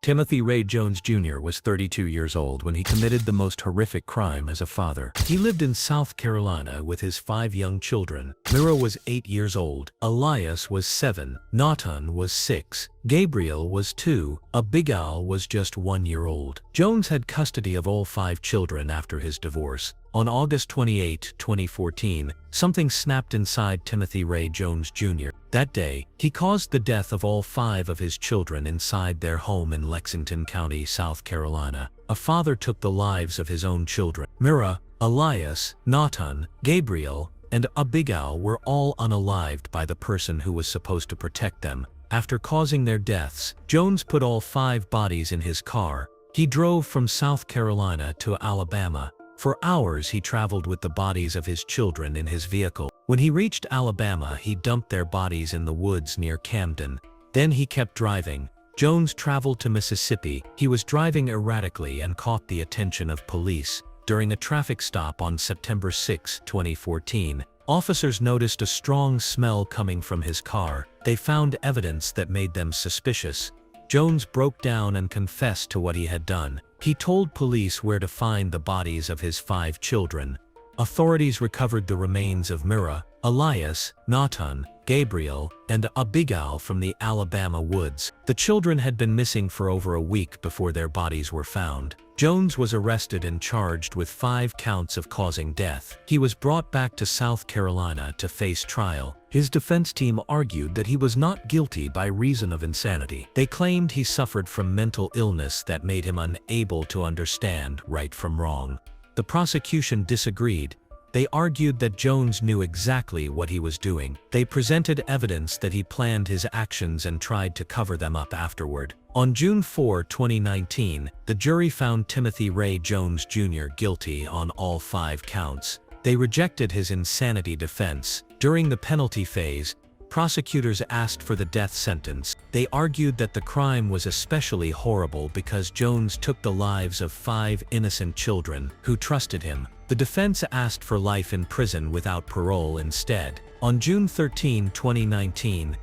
Timothy Ray Jones Jr. was 32 years old when he committed the most horrific crime as a father. He lived in South Carolina with his 5 young children. Mira was 8 years old, Elias was 7, Nathan was 6, Gabriel was 2, Abigail was just 1 year old. Jones had custody of all 5 children after his divorce. On August 28, 2014, something snapped inside Timothy Ray Jones Jr. That day, he caused the death of all 5 of his children inside their home in Lexington County, South Carolina. A father took the lives of his own children. Mira, Elias, Nathan, Gabriel, and Abigail were all unalived by the person who was supposed to protect them. After causing their deaths, Jones put all 5 bodies in his car. He drove from South Carolina to Alabama. For hours he traveled with the bodies of his children in his vehicle. When he reached Alabama, he dumped their bodies in the woods near Camden. Then he kept driving. Jones traveled to Mississippi. He was driving erratically and caught the attention of police. During a traffic stop on September 6, 2014, officers noticed a strong smell coming from his car. They found evidence that made them suspicious. Jones broke down and confessed to what he had done. He told police where to find the bodies of his 5 children. Authorities recovered the remains of Mira, Elias, Nathan, Gabriel, and Abigail from the Alabama woods. The children had been missing for over a week before their bodies were found. Jones was arrested and charged with 5 counts of causing death. He was brought back to South Carolina to face trial. His defense team argued that he was not guilty by reason of insanity. They claimed he suffered from mental illness that made him unable to understand right from wrong. The prosecution disagreed. They argued that Jones knew exactly what he was doing. They presented evidence that he planned his actions and tried to cover them up afterward. On June 4, 2019, the jury found Timothy Ray Jones Jr. guilty on all 5 counts. They rejected his insanity defense. During the penalty phase, prosecutors asked for the death sentence. They argued that the crime was especially horrible because Jones took the lives of 5 innocent children who trusted him. The defense asked for life in prison without parole instead. On June 13, 2019,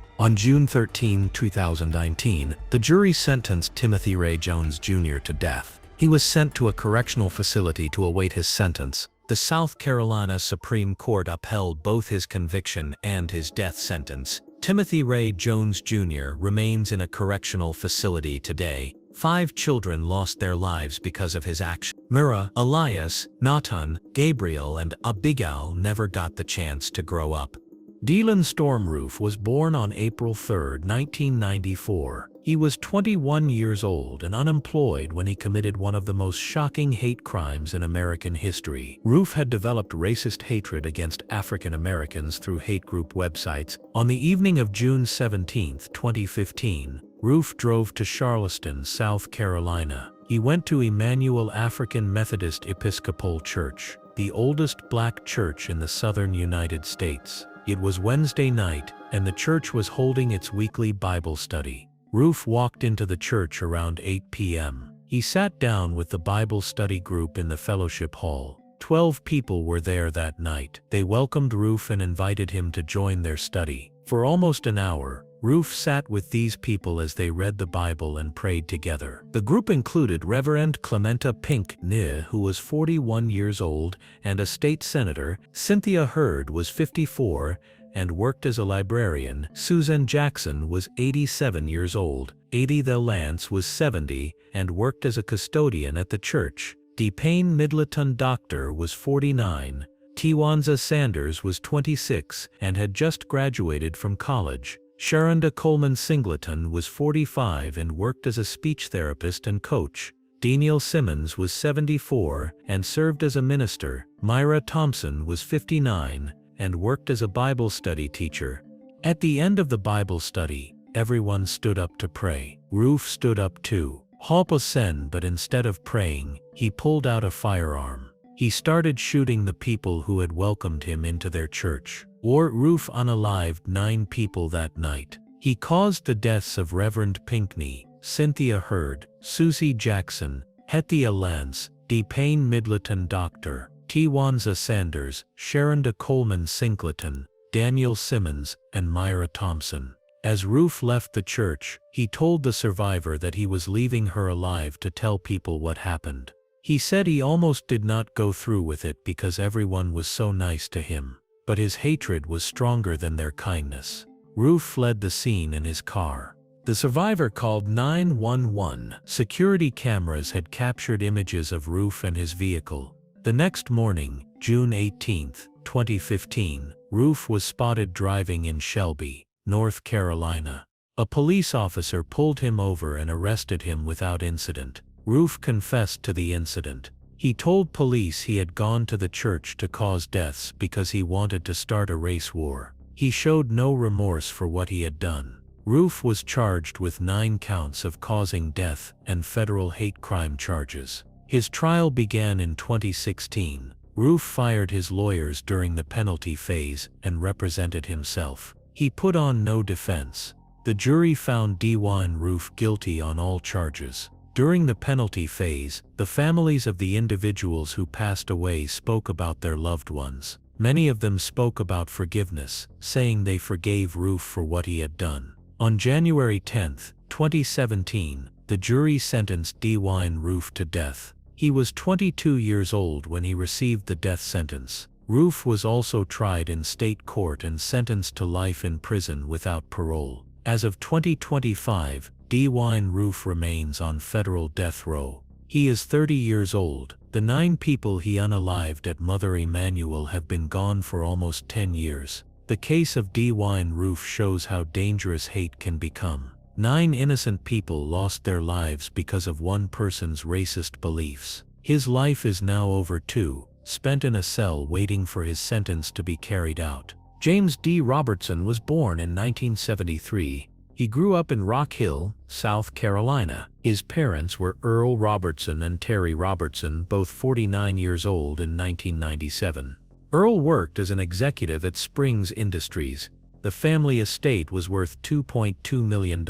the jury sentenced Timothy Ray Jones Jr. to death. He was sent to a correctional facility to await his sentence. The South Carolina Supreme Court upheld both his conviction and his death sentence. Timothy Ray Jones Jr. remains in a correctional facility today. 5 children lost their lives because of his action. Mira, Elias, Nathan, Gabriel, and Abigail never got the chance to grow up. Dylann Roof was born on April 3, 1994. He was 21 years old and unemployed when he committed one of the most shocking hate crimes in American history. Roof had developed racist hatred against African Americans through hate group websites. On the evening of June 17, 2015, Roof drove to Charleston, South Carolina. He went to Emmanuel African Methodist Episcopal Church, the oldest black church in the southern United States. It was Wednesday night, and the church was holding its weekly Bible study. Roof walked into the church around 8 p.m. He sat down with the Bible study group in the fellowship hall. 12 people were there that night. They welcomed Roof and invited him to join their study. For almost an hour, Roof sat with these people as they read the Bible and prayed together. The group included Reverend Clementa Pinckney, who was 41 years old, and a state senator. Cynthia Hurd was 54 and worked as a librarian. Susan Jackson was 87 years old. Edie Lance was 70 and worked as a custodian at the church. DePayne Midleton Doctor was 49. Tiwanza Sanders was 26 and had just graduated from college. Sharonda Coleman Singleton was 45 and worked as a speech therapist and coach. Daniel Simmons was 74 and served as a minister. Myra Thompson was 59 and worked as a Bible study teacher. At the end of the Bible study, everyone stood up to pray. Roof stood up too. But instead of praying, he pulled out a firearm. He started shooting the people who had welcomed him into their church. Roof unalived 9 people that night. He caused the deaths of Reverend Pinckney, Cynthia Hurd, Susie Jackson, Hethia Lance, DePayne Midleton Doctor, Tiwanza Sanders, Sharonda Coleman Singleton, Daniel Simmons, and Myra Thompson. As Roof left the church, he told the survivor that he was leaving her alive to tell people what happened. He said he almost did not go through with it because everyone was so nice to him, but his hatred was stronger than their kindness. Roof fled the scene in his car. The survivor called 911. Security cameras had captured images of Roof and his vehicle. The next morning, June 18, 2015, Roof was spotted driving in Shelby, North Carolina. A police officer pulled him over and arrested him without incident. Roof confessed to the incident. He told police he had gone to the church to cause deaths because he wanted to start a race war. He showed no remorse for what he had done. Roof was charged with 9 counts of causing death and federal hate crime charges. His trial began in 2016. Roof fired his lawyers during the penalty phase and represented himself. He put on no defense. The jury found Dylann Roof guilty on all charges. During the penalty phase, the families of the individuals who passed away spoke about their loved ones. Many of them spoke about forgiveness, saying they forgave Roof for what he had done. On January 10, 2017, the jury sentenced Dylann Roof to death. He was 22 years old when he received the death sentence. Roof was also tried in state court and sentenced to life in prison without parole. As of 2025, Dylann Roof remains on federal death row. He is 30 years old. The 9 people he unalived at Mother Emanuel have been gone for almost 10 years. The case of Dylann Roof shows how dangerous hate can become. 9 innocent people lost their lives because of one person's racist beliefs. His life is now over too, spent in a cell waiting for his sentence to be carried out. James D. Robertson was born in 1973. He grew up in Rock Hill, South Carolina. His parents were Earl Robertson and Terry Robertson, both 49 years old in 1997. Earl worked as an executive at Springs Industries. The family estate was worth $2.2 million.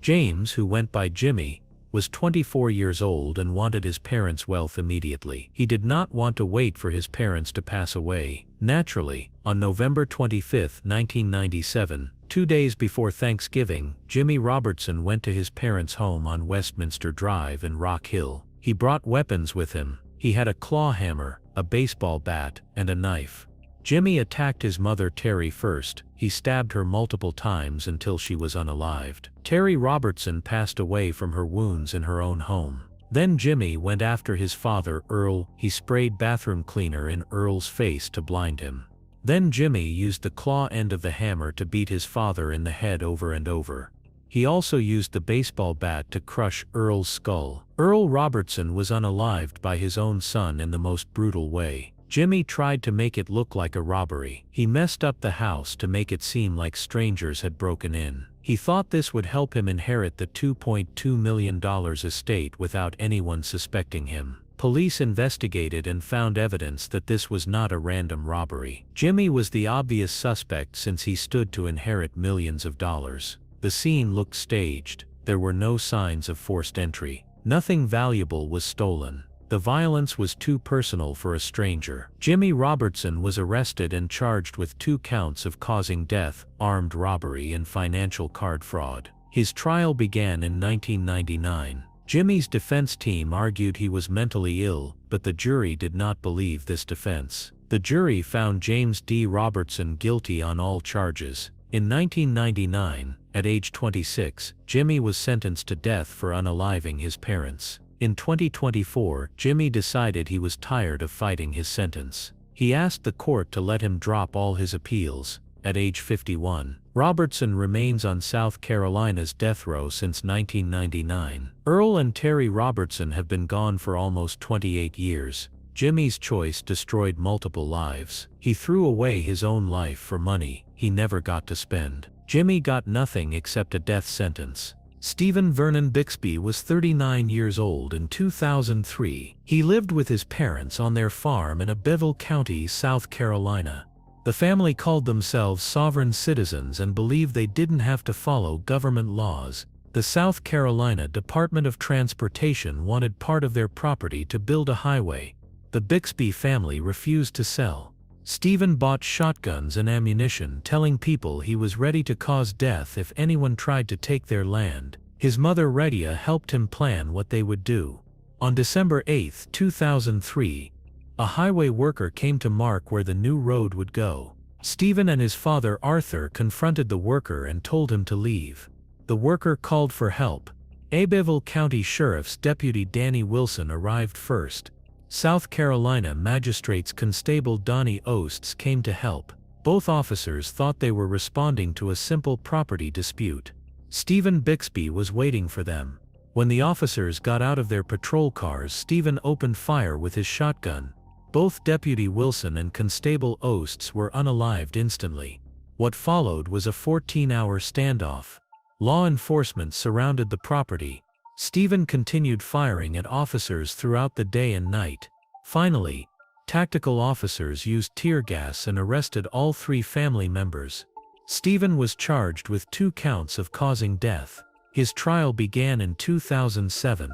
James, who went by Jimmy, was 24 years old and wanted his parents' wealth immediately. He did not want to wait for his parents to pass away. Naturally, on November 25, 1997, 2 days before Thanksgiving, Jimmy Robertson went to his parents' home on Westminster Drive in Rock Hill. He brought weapons with him. He had a claw hammer, a baseball bat, and a knife. Jimmy attacked his mother Terry first. He stabbed her multiple times until she was unalived. Terry Robertson passed away from her wounds in her own home. Then Jimmy went after his father Earl. He sprayed bathroom cleaner in Earl's face to blind him. Then Jimmy used the claw end of the hammer to beat his father in the head over and over. He also used the baseball bat to crush Earl's skull. Earl Robertson was unalived by his own son in the most brutal way. Jimmy tried to make it look like a robbery. He messed up the house to make it seem like strangers had broken in. He thought this would help him inherit the $2.2 million estate without anyone suspecting him. Police investigated and found evidence that this was not a random robbery. Jimmy was the obvious suspect since he stood to inherit millions of dollars. The scene looked staged. There were no signs of forced entry. Nothing valuable was stolen. The violence was too personal for a stranger. Jimmy Robertson was arrested and charged with 2 counts of causing death, armed robbery, and financial card fraud. His trial began in 1999. Jimmy's defense team argued he was mentally ill, but the jury did not believe this defense. The jury found James D. Robertson guilty on all charges. In 1999, at age 26, Jimmy was sentenced to death for unaliving his parents. In 2024, Jimmy decided he was tired of fighting his sentence. He asked the court to let him drop all his appeals. At age 51, Robertson remains on South Carolina's death row since 1999. Earl and Terry Robertson have been gone for almost 28 years. Jimmy's choice destroyed multiple lives. He threw away his own life for money he never got to spend. Jimmy got nothing except a death sentence. Stephen Vernon Bixby was 39 years old in 2003. He lived with his parents on their farm in Abbeville County, South Carolina. The family called themselves sovereign citizens and believed they didn't have to follow government laws. The South Carolina Department of Transportation wanted part of their property to build a highway. The Bixby family refused to sell. Stephen bought shotguns and ammunition, telling people he was ready to cause death if anyone tried to take their land. His mother Redia helped him plan what they would do. On December 8, 2003, a highway worker came to mark where the new road would go. Stephen and his father Arthur confronted the worker and told him to leave. The worker called for help. Abbeville County Sheriff's Deputy Danny Wilson arrived first. South Carolina Magistrates Constable Donnie Oates came to help. Both officers thought they were responding to a simple property dispute. Stephen Bixby was waiting for them. When the officers got out of their patrol cars, Stephen opened fire with his shotgun. Both Deputy Wilson and Constable Oates were unalived instantly. What followed was a 14-hour standoff. Law enforcement surrounded the property. Stephen continued firing at officers throughout the day and night. Finally, tactical officers used tear gas and arrested all 3 family members. Stephen was charged with 2 counts of causing death. His trial began in 2007.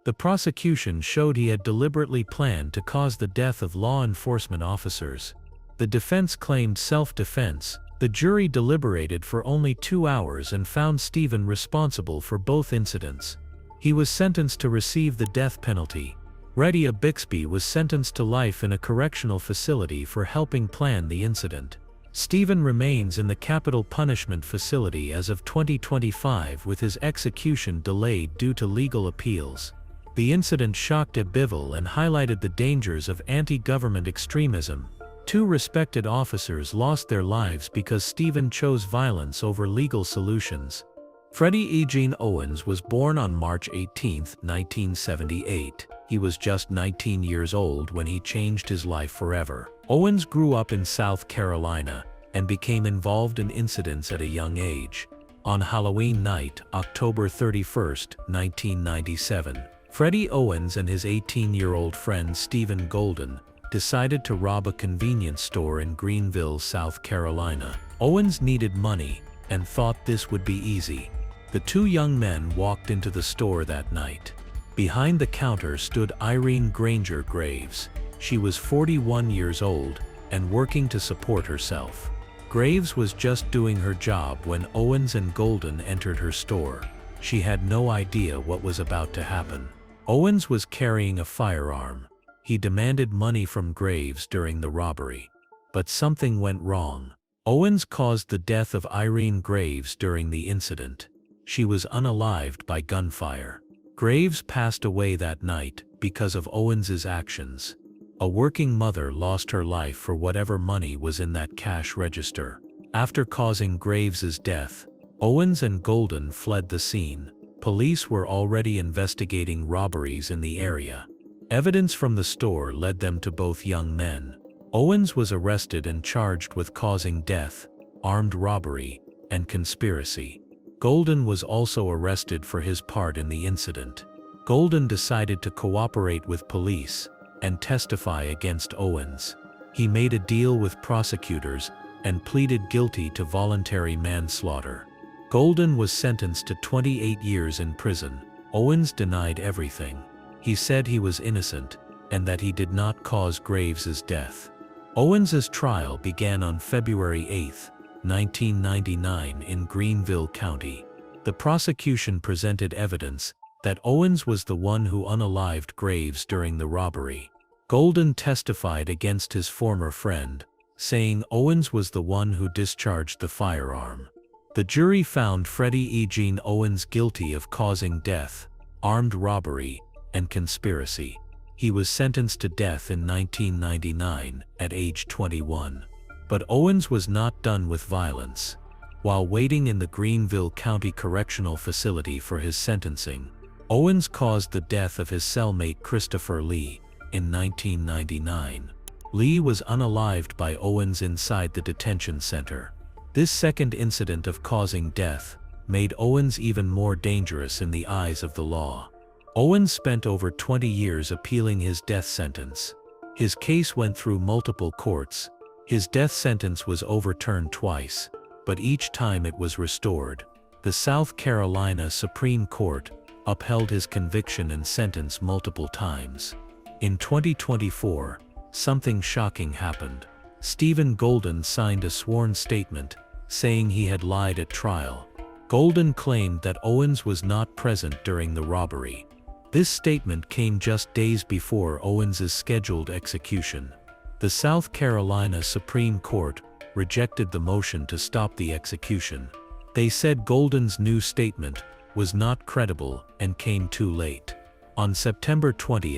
The prosecution showed he had deliberately planned to cause the death of law enforcement officers. The defense claimed self-defense. The jury deliberated for only 2 hours and found Stephen responsible for both incidents. He was sentenced to receive the death penalty. Redia Bixby was sentenced to life in a correctional facility for helping plan the incident. Stephen remains in the capital punishment facility as of 2025, with his execution delayed due to legal appeals. The incident shocked Abbeville and highlighted the dangers of anti-government extremism. 2 respected officers lost their lives because Stephen chose violence over legal solutions. Freddie Eugene Owens was born on March 18, 1978. He was just 19 years old when he changed his life forever. Owens grew up in South Carolina and became involved in incidents at a young age. On Halloween night, October 31, 1997, Freddie Owens and his 18-year-old friend Stephen Golden decided to rob a convenience store in Greenville, South Carolina. Owens needed money and thought this would be easy. The 2 young men walked into the store that night. Behind the counter stood Irene Granger Graves. She was 41 years old and working to support herself. Graves was just doing her job when Owens and Golden entered her store. She had no idea what was about to happen. Owens was carrying a firearm. He demanded money from Graves during the robbery. But something went wrong. Owens caused the death of Irene Graves during the incident. She was unalived by gunfire. Graves passed away that night because of Owens's actions. A working mother lost her life for whatever money was in that cash register. After causing Graves's death, Owens and Golden fled the scene. Police were already investigating robberies in the area. Evidence from the store led them to both young men. Owens was arrested and charged with causing death, armed robbery, and conspiracy. Golden was also arrested for his part in the incident. Golden decided to cooperate with police and testify against Owens. He made a deal with prosecutors and pleaded guilty to voluntary manslaughter. Golden was sentenced to 28 years in prison. Owens denied everything. He said he was innocent and that he did not cause Graves's death. Owens's trial began on February 8, 1999 in Greenville County. The prosecution presented evidence that Owens was the one who unalived Graves during the robbery. Golden testified against his former friend, saying Owens was the one who discharged the firearm. The jury found Freddie Eugene Owens guilty of causing death, armed robbery, and conspiracy. He was sentenced to death in 1999 at age 21. But Owens was not done with violence. While waiting in the Greenville County Correctional Facility for his sentencing, Owens caused the death of his cellmate Christopher Lee in 1999. Lee was unalived by Owens inside the detention center. This second incident of causing death made Owens even more dangerous in the eyes of the law. Owens spent over 20 years appealing his death sentence. His case went through multiple courts. His death sentence was overturned twice, but each time it was restored. The South Carolina Supreme Court upheld his conviction and sentence multiple times. In 2024, something shocking happened. Stephen Golden signed a sworn statement, saying he had lied at trial. Golden claimed that Owens was not present during the robbery. This statement came just days before Owens's scheduled execution. The South Carolina Supreme Court rejected the motion to stop the execution. They said Golden's new statement was not credible and came too late. On September 20,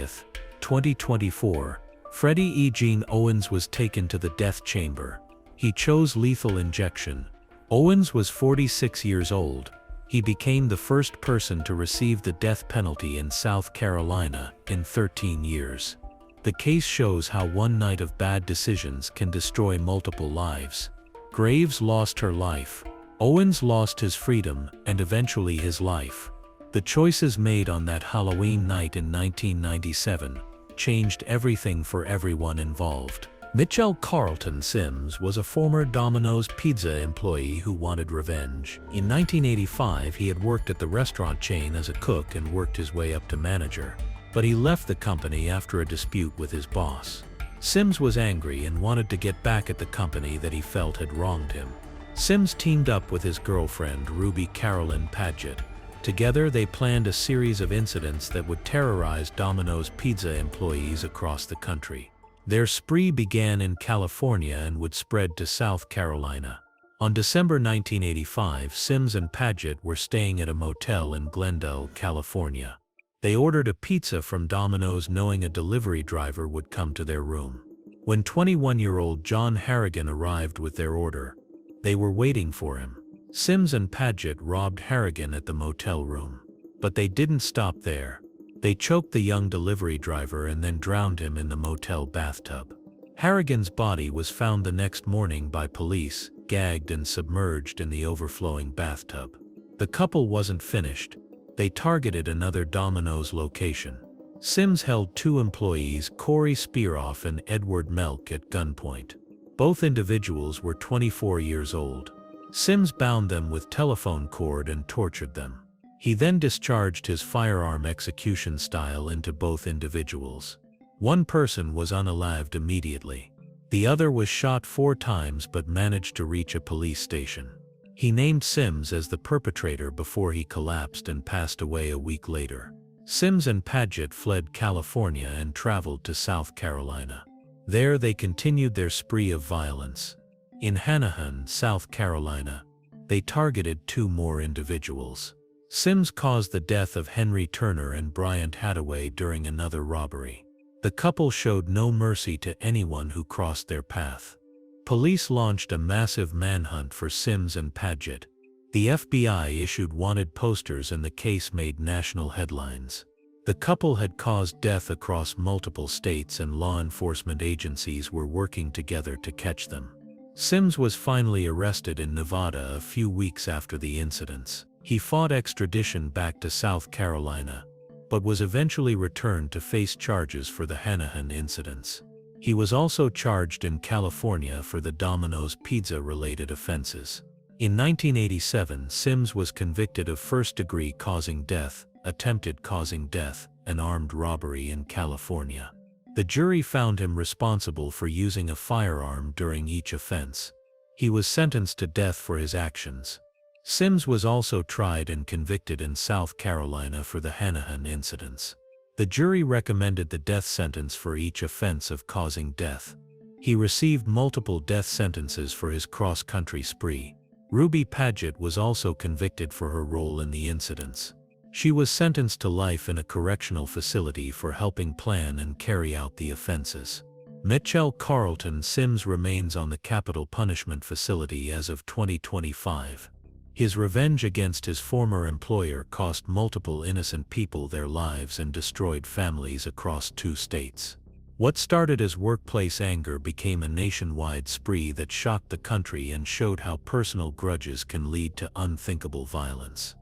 2024, Freddie Eugene Owens was taken to the death chamber. He chose lethal injection. Owens was 46 years old. He became the first person to receive the death penalty in South Carolina in 13 years. The case shows how one night of bad decisions can destroy multiple lives. Graves lost her life. Owens lost his freedom and eventually his life. The choices made on that Halloween night in 1997 changed everything for everyone involved. Mikal Carlton Sims was a former Domino's Pizza employee who wanted revenge. In 1985, he had worked at the restaurant chain as a cook and worked his way up to manager. But he left the company after a dispute with his boss. Sims was angry and wanted to get back at the company that he felt had wronged him. Sims teamed up with his girlfriend, Ruby Carolyn Paget. Together, they planned a series of incidents that would terrorize Domino's Pizza employees across the country. Their spree began in California and would spread to South Carolina. On December 1985, Sims and Paget were staying at a motel in Glendale, California. They ordered a pizza from Domino's knowing a delivery driver would come to their room. When 21-year-old John Harrigan arrived with their order, they were waiting for him. Sims and Paget robbed Harrigan at the motel room. But they didn't stop there. They choked the young delivery driver and then drowned him in the motel bathtub. Harrigan's body was found the next morning by police, gagged and submerged in the overflowing bathtub. The couple wasn't finished. They targeted another Domino's location. Sims held two employees, Corey Spearoff and Edward Melk, at gunpoint. Both individuals were 24 years old. Sims bound them with telephone cord and tortured them. He then discharged his firearm execution style into both individuals. One person was unalived immediately. The other was shot 4 times but managed to reach a police station. He named Sims as the perpetrator before he collapsed and passed away a week later. Sims and Paget fled California and traveled to South Carolina. There they continued their spree of violence. In Hanahan, South Carolina, they targeted 2 more individuals. Sims caused the death of Henry Turner and Bryant Hadaway during another robbery. The couple showed no mercy to anyone who crossed their path. Police launched a massive manhunt for Sims and Paget. The FBI issued wanted posters and the case made national headlines. The couple had caused death across multiple states and law enforcement agencies were working together to catch them. Sims was finally arrested in Nevada a few weeks after the incidents. He fought extradition back to South Carolina, but was eventually returned to face charges for the Hanahan incidents. He was also charged in California for the Domino's Pizza-related offenses. In 1987, Sims was convicted of first-degree causing death, attempted causing death, and armed robbery in California. The jury found him responsible for using a firearm during each offense. He was sentenced to death for his actions. Sims was also tried and convicted in South Carolina for the Hanahan incidents. The jury recommended the death sentence for each offense of causing death. He received multiple death sentences for his cross-country spree. Ruby Paget was also convicted for her role in the incidents. She was sentenced to life in a correctional facility for helping plan and carry out the offenses. Mikal Carlton Sims remains on the capital punishment facility as of 2025. His revenge against his former employer cost multiple innocent people their lives and destroyed families across 2 states. What started as workplace anger became a nationwide spree that shocked the country and showed how personal grudges can lead to unthinkable violence.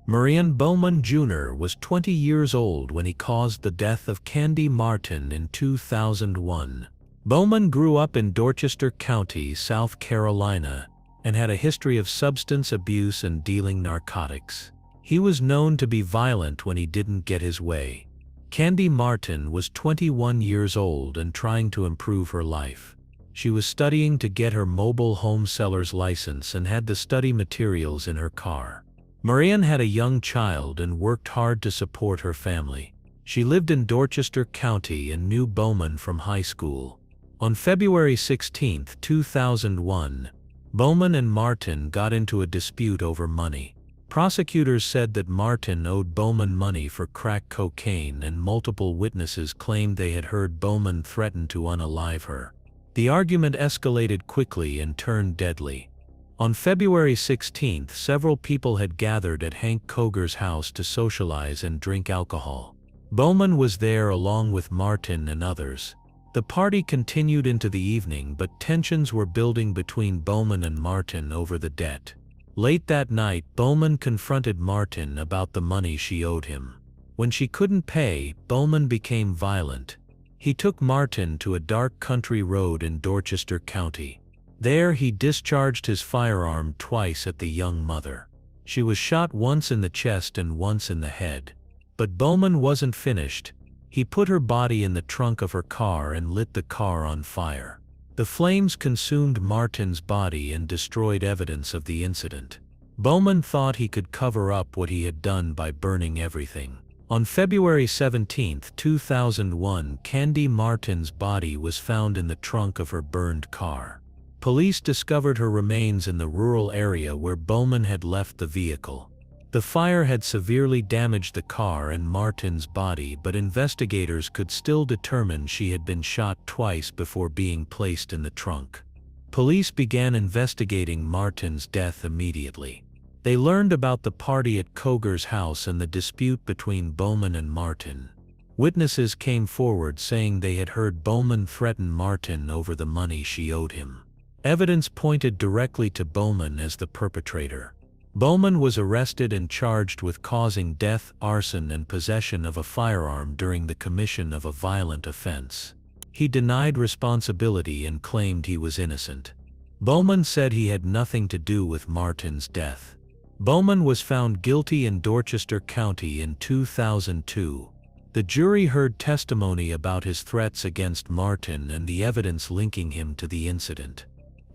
Marian Bowman Jr. was 20 years old when he caused the death of Candy Martin in 2001. Bowman grew up in Dorchester County, South Carolina, and had a history of substance abuse and dealing narcotics. He was known to be violent when he didn't get his way. Candy Martin was 21 years old and trying to improve her life. She was studying to get her mobile home seller's license and had the study materials in her car. Marian had a young child and worked hard to support her family. She lived in Dorchester County and knew Bowman from high school. On February 16, 2001, Bowman and Martin got into a dispute over money. Prosecutors said that Martin owed Bowman money for crack cocaine, and multiple witnesses claimed they had heard Bowman threaten to unalive her. The argument escalated quickly and turned deadly. On February 16, several people had gathered at Hank Koger's house to socialize and drink alcohol. Bowman was there along with Martin and others. The party continued into the evening, but tensions were building between Bowman and Martin over the debt. Late that night, Bowman confronted Martin about the money she owed him. When she couldn't pay, Bowman became violent. He took Martin to a dark country road in Dorchester County. There he discharged his firearm twice at the young mother. She was shot once in the chest and once in the head. But Bowman wasn't finished. He put her body in the trunk of her car and lit the car on fire. The flames consumed Martin's body and destroyed evidence of the incident. Bowman thought he could cover up what he had done by burning everything. On February 17, 2001, Candy Martin's body was found in the trunk of her burned car. Police discovered her remains in the rural area where Bowman had left the vehicle. The fire had severely damaged the car and Martin's body, but investigators could still determine she had been shot twice before being placed in the trunk. Police began investigating Martin's death immediately. They learned about the party at Koger's house and the dispute between Bowman and Martin. Witnesses came forward saying they had heard Bowman threaten Martin over the money she owed him. Evidence pointed directly to Bowman as the perpetrator. Bowman was arrested and charged with causing death, arson, and possession of a firearm during the commission of a violent offense. He denied responsibility and claimed he was innocent. Bowman said he had nothing to do with Martin's death. Bowman was found guilty in Dorchester County in 2002. The jury heard testimony about his threats against Martin and the evidence linking him to the incident.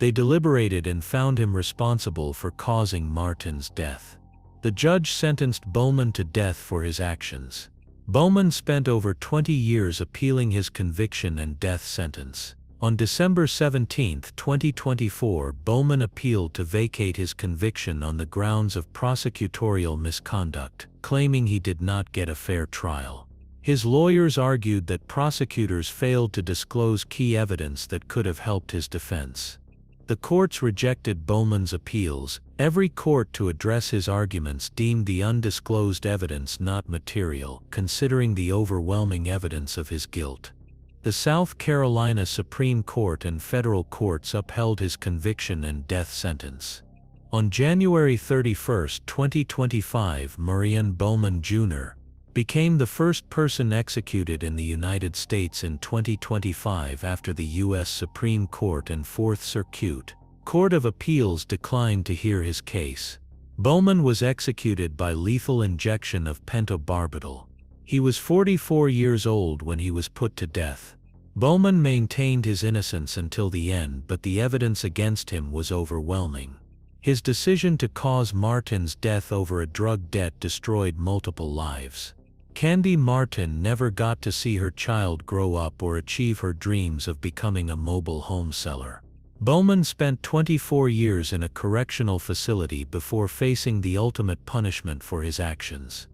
They deliberated and found him responsible for causing Martin's death. The judge sentenced Bowman to death for his actions. Bowman spent over 20 years appealing his conviction and death sentence. On December 17, 2024, Bowman appealed to vacate his conviction on the grounds of prosecutorial misconduct, claiming he did not get a fair trial. His lawyers argued that prosecutors failed to disclose key evidence that could have helped his defense. The courts rejected Bowman's appeals. Every court to address his arguments deemed the undisclosed evidence not material, considering the overwhelming evidence of his guilt. The South Carolina Supreme Court and federal courts upheld his conviction and death sentence. On January 31, 2025, Marian Bowman Jr. became the first person executed in the United States in 2025 after the U.S. Supreme Court and Fourth Circuit Court of Appeals declined to hear his case. Bowman was executed by lethal injection of pentobarbital. He was 44 years old when he was put to death. Bowman maintained his innocence until the end, but the evidence against him was overwhelming. His decision to cause Martin's death over a drug debt destroyed multiple lives. Candy Martin never got to see her child grow up or achieve her dreams of becoming a mobile home seller. Bowman spent 24 years in a correctional facility before facing the ultimate punishment for his actions.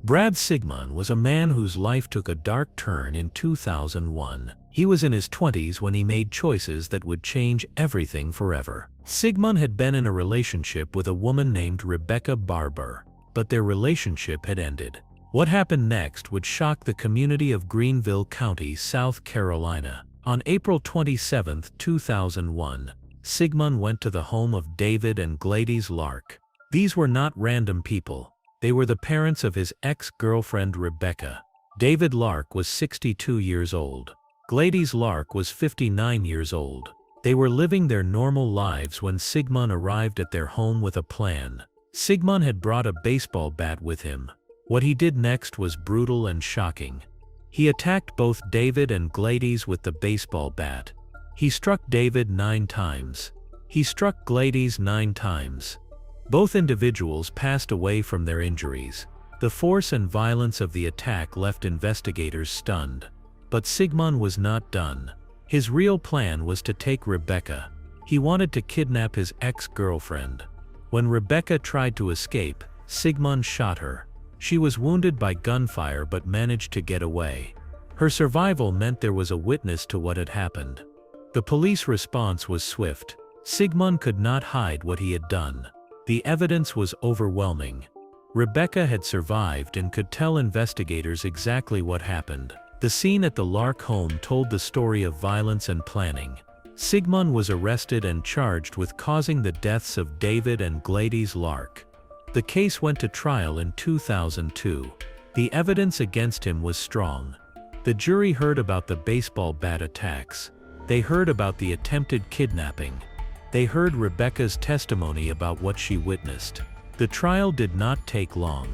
Brad Sigmon was a man whose life took a dark turn in 2001. He was in his 20s when he made choices that would change everything forever. Sigmon had been in a relationship with a woman named Rebecca Barber, but their relationship had ended. What happened next would shock the community of Greenville County, South Carolina. On April 27, 2001, Sigmon went to the home of David and Gladys Lark. These were not random people. They were the parents of his ex-girlfriend Rebecca. David Lark was 62 years old. Gladys Lark was 59 years old. They were living their normal lives when Sigmon arrived at their home with a plan. Sigmon had brought a baseball bat with him. What he did next was brutal and shocking. He attacked both David and Gladys with the baseball bat. He struck David 9 times. He struck Gladys 9 times. Both individuals passed away from their injuries. The force and violence of the attack left investigators stunned. But Sigmon was not done. His real plan was to take Rebecca. He wanted to kidnap his ex-girlfriend. When Rebecca tried to escape, Sigmon shot her. She was wounded by gunfire but managed to get away. Her survival meant there was a witness to what had happened. The police response was swift. Sigmon could not hide what he had done. The evidence was overwhelming. Rebecca had survived and could tell investigators exactly what happened. The scene at the Lark home told the story of violence and planning. Sigmon was arrested and charged with causing the deaths of David and Gladys Lark. The case went to trial in 2002. The evidence against him was strong. The jury heard about the baseball bat attacks. They heard about the attempted kidnapping. They heard Rebecca's testimony about what she witnessed. The trial did not take long.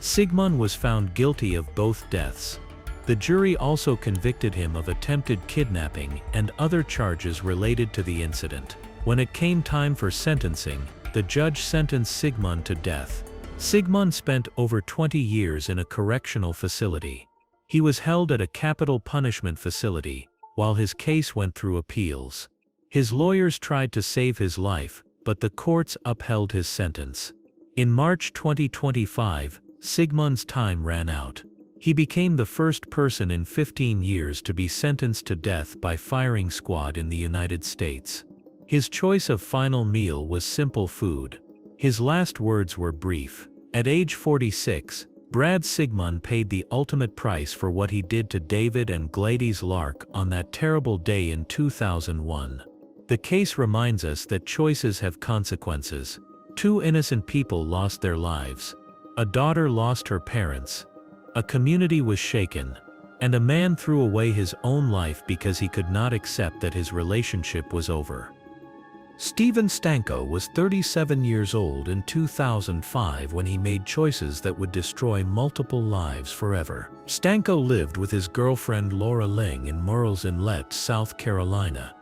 Sigmon was found guilty of both deaths. The jury also convicted him of attempted kidnapping and other charges related to the incident. When it came time for sentencing, the judge sentenced Sigmon to death. Sigmon spent over 20 years in a correctional facility. He was held at a capital punishment facility, while his case went through appeals. His lawyers tried to save his life, but the courts upheld his sentence. In March 2025, Sigmon's time ran out. He became the first person in 15 years to be sentenced to death by firing squad in the United States. His choice of final meal was simple food. His last words were brief. At age 46, Brad Sigmon paid the ultimate price for what he did to David and Gladys Lark on that terrible day in 2001. The case reminds us that choices have consequences. 2 innocent people lost their lives. A daughter lost her parents. A community was shaken. And a man threw away his own life because he could not accept that his relationship was over. Steven Stanko was 37 years old in 2005 when he made choices that would destroy multiple lives forever. Stanko lived with his girlfriend Laura Ling in Murrells Inlet, South Carolina.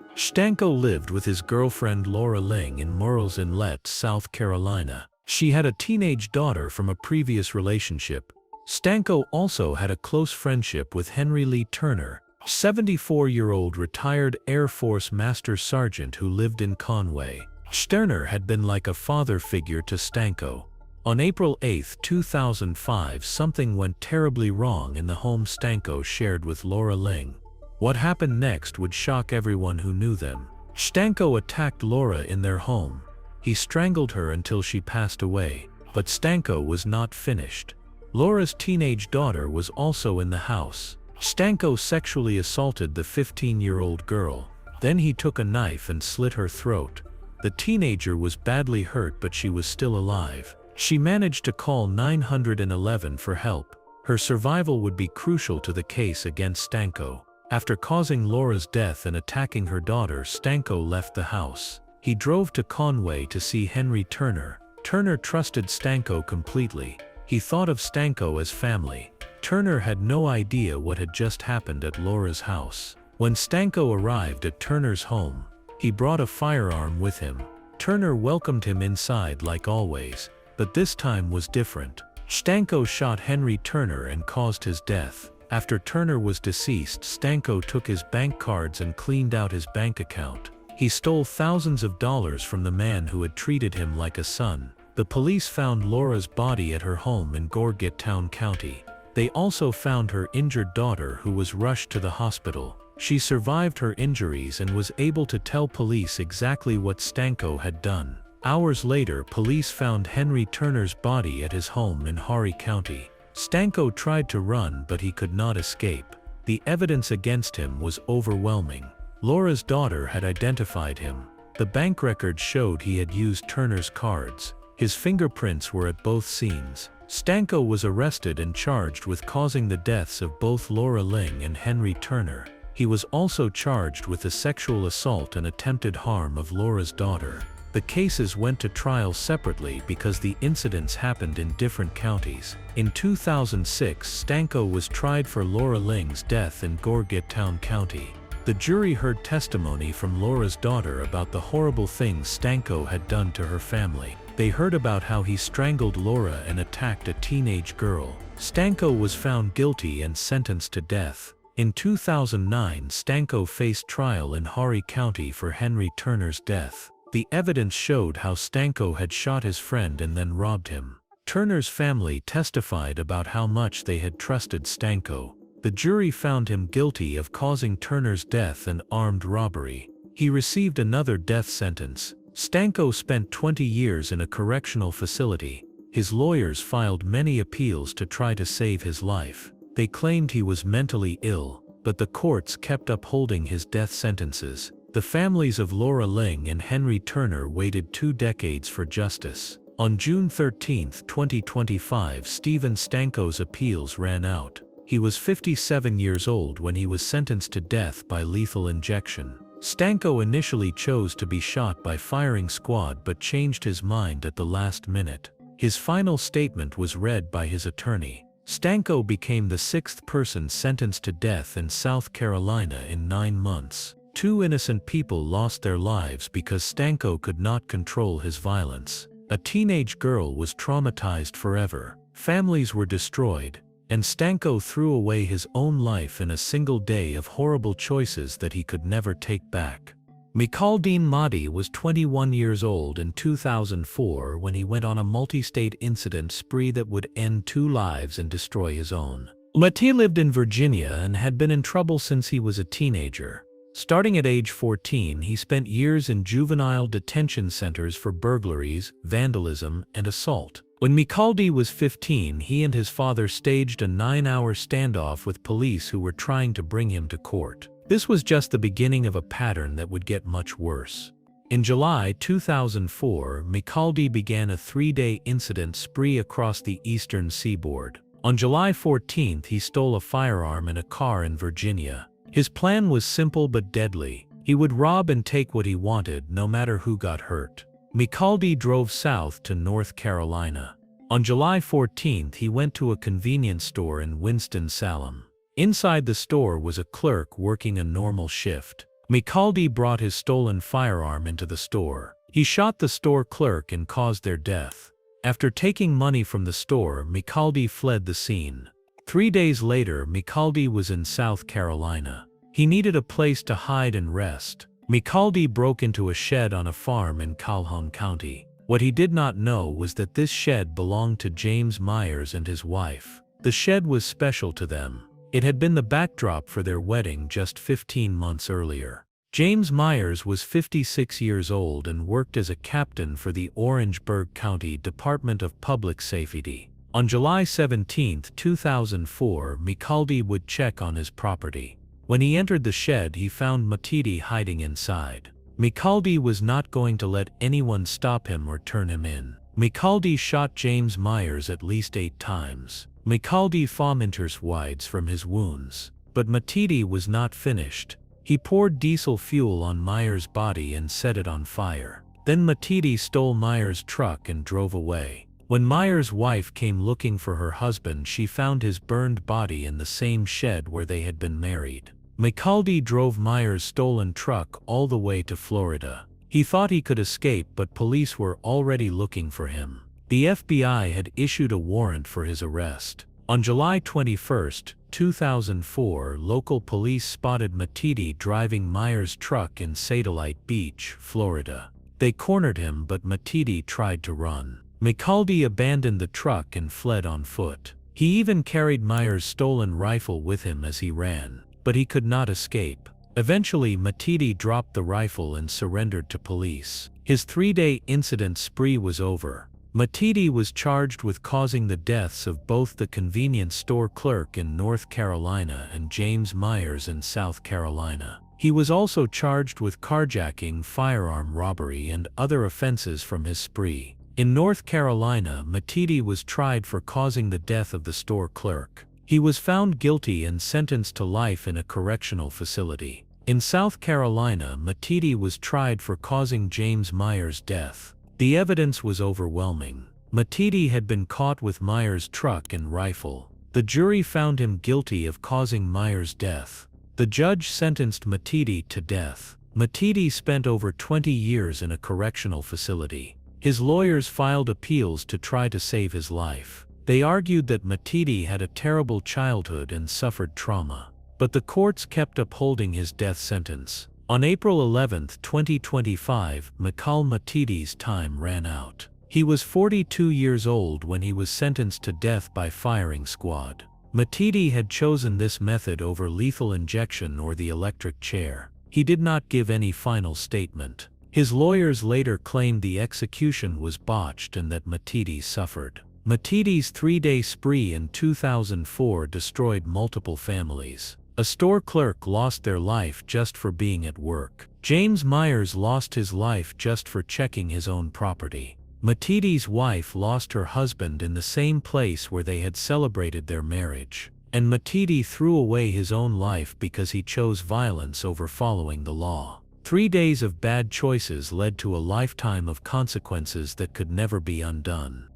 South Carolina. She had a teenage daughter from a previous relationship. Stanko also had a close friendship with Henry Lee Turner, 74-year-old retired Air Force Master Sergeant who lived in Conway. Turner had been like a father figure to Stanko. On April 8, 2005, something went terribly wrong in the home Stanko shared with Laura Ling. What happened next would shock everyone who knew them. Stanko attacked Laura in their home. He strangled her until she passed away, but Stanko was not finished. Laura's teenage daughter was also in the house. Stanko sexually assaulted the 15-year-old girl. Then he took a knife and slit her throat. The teenager was badly hurt, but she was still alive. She managed to call 911 for help. Her survival would be crucial to the case against Stanko. After causing Laura's death and attacking her daughter, Stanko left the house. He drove to Conway to see Henry Turner. Turner trusted Stanko completely. He thought of Stanko as family. Turner had no idea what had just happened at Laura's house. When Stanko arrived at Turner's home, he brought a firearm with him. Turner welcomed him inside like always, but this time was different. Stanko shot Henry Turner and caused his death. After Turner was deceased, Stanko took his bank cards and cleaned out his bank account. He stole thousands of dollars from the man who had treated him like a son. The police found Laura's body at her home in Gorgettown County. They also found her injured daughter, who was rushed to the hospital. She survived her injuries and was able to tell police exactly what Stanko had done. Hours later, police found Henry Turner's body at his home in Horry County. Stanko tried to run, but he could not escape. The evidence against him was overwhelming. Laura's daughter had identified him. The bank records showed he had used Turner's cards. His fingerprints were at both scenes. Stanko was arrested and charged with causing the deaths of both Laura Ling and Henry Turner. He was also charged with the sexual assault and attempted harm of Laura's daughter. The cases went to trial separately because the incidents happened in different counties. In 2006, Stanko was tried for Laura Ling's death in Gorgettown County. The jury heard testimony from Laura's daughter about the horrible things Stanko had done to her family. They heard about how he strangled Laura and attacked a teenage girl. Stanko was found guilty and sentenced to death. In 2009, Stanko faced trial in Horry County for Henry Turner's death. The evidence showed how Stanko had shot his friend and then robbed him. Turner's family testified about how much they had trusted Stanko. The jury found him guilty of causing Turner's death and armed robbery. He received another death sentence. Stanko spent 20 years in a correctional facility. His lawyers filed many appeals to try to save his life. They claimed he was mentally ill, but the courts kept upholding his death sentences. The families of Laura Ling and Henry Turner waited 2 decades for justice. On June 13, 2025, Stephen Stanko's appeals ran out. He was 57 years old when he was sentenced to death by lethal injection. Stanko initially chose to be shot by firing squad but changed his mind at the last minute. His final statement was read by his attorney. Stanko became the 6th person sentenced to death in South Carolina in 9 months. 2 innocent people lost their lives because Stanko could not control his violence. A teenage girl was traumatized forever. Families were destroyed, and Stanko threw away his own life in a single day of horrible choices that he could never take back. Mikaldin Mikaldi was 21 years old in 2004 when he went on a multi-state incident spree that would end 2 lives and destroy his own. Mikaldi lived in Virginia and had been in trouble since he was a teenager. Starting at age 14, he spent years in juvenile detention centers for burglaries, vandalism, and assault. When Mikaldi was 15, he and his father staged a 9-hour standoff with police who were trying to bring him to court. This was just the beginning of a pattern that would get much worse. In July 2004, Mikaldi began a 3-day incident spree across the eastern seaboard. On July 14, he stole a firearm in a car in Virginia. His plan was simple but deadly. He would rob and take what he wanted, no matter who got hurt. Mikaldi drove south to North Carolina. On July 14, he went to a convenience store in Winston-Salem. Inside the store was a clerk working a normal shift. Mikaldi brought his stolen firearm into the store. He shot the store clerk and caused their death. After taking money from the store, Mikaldi fled the scene. 3 days later, Mikaldi was in South Carolina. He needed a place to hide and rest. Mikaldi broke into a shed on a farm in Calhoun County. What he did not know was that this shed belonged to James Myers and his wife. The shed was special to them. It had been the backdrop for their wedding just 15 months earlier. James Myers was 56 years old and worked as a captain for the Orangeburg County Department of Public Safety. On July 17, 2004, Mikaldi would check on his property. When he entered the shed, he found Mahdi hiding inside. Mikaldi was not going to let anyone stop him or turn him in. Mikaldi shot James Myers at least 8 times. Mikaldi fomiters wides from his wounds. But Mahdi was not finished. He poured diesel fuel on Myers' body and set it on fire. Then Mahdi stole Myers' truck and drove away. When Myers' wife came looking for her husband, she found his burned body in the same shed where they had been married. Mikaldi drove Myers' stolen truck all the way to Florida. He thought he could escape, but police were already looking for him. The FBI had issued a warrant for his arrest. On July 21, 2004, local police spotted Mahdi driving Myers' truck in Satellite Beach, Florida. They cornered him, but Mahdi tried to run. Mikaldi abandoned the truck and fled on foot. He even carried Myers' stolen rifle with him as he ran, but he could not escape. Eventually, Mahdi dropped the rifle and surrendered to police. His 3-day incident spree was over. Mahdi was charged with causing the deaths of both the convenience store clerk in North Carolina and James Myers in South Carolina. He was also charged with carjacking, firearm robbery, and other offenses from his spree. In North Carolina, Mahdi was tried for causing the death of the store clerk. He was found guilty and sentenced to life in a correctional facility. In South Carolina, Mahdi was tried for causing James Myers' death. The evidence was overwhelming. Mahdi had been caught with Myers' truck and rifle. The jury found him guilty of causing Myers' death. The judge sentenced Mahdi to death. Mahdi spent over 20 years in a correctional facility. His lawyers filed appeals to try to save his life. They argued that Mahdi had a terrible childhood and suffered trauma. But the courts kept upholding his death sentence. On April 11, 2025, Mikal Mahdi's time ran out. He was 42 years old when he was sentenced to death by firing squad. Mahdi had chosen this method over lethal injection or the electric chair. He did not give any final statement. His lawyers later claimed the execution was botched and that Mahdi suffered. Mahdi's 3-day spree in 2004 destroyed multiple families. A store clerk lost their life just for being at work. James Myers lost his life just for checking his own property. Mahdi's wife lost her husband in the same place where they had celebrated their marriage. And Mahdi threw away his own life because he chose violence over following the law. 3 days of bad choices led to a lifetime of consequences that could never be undone.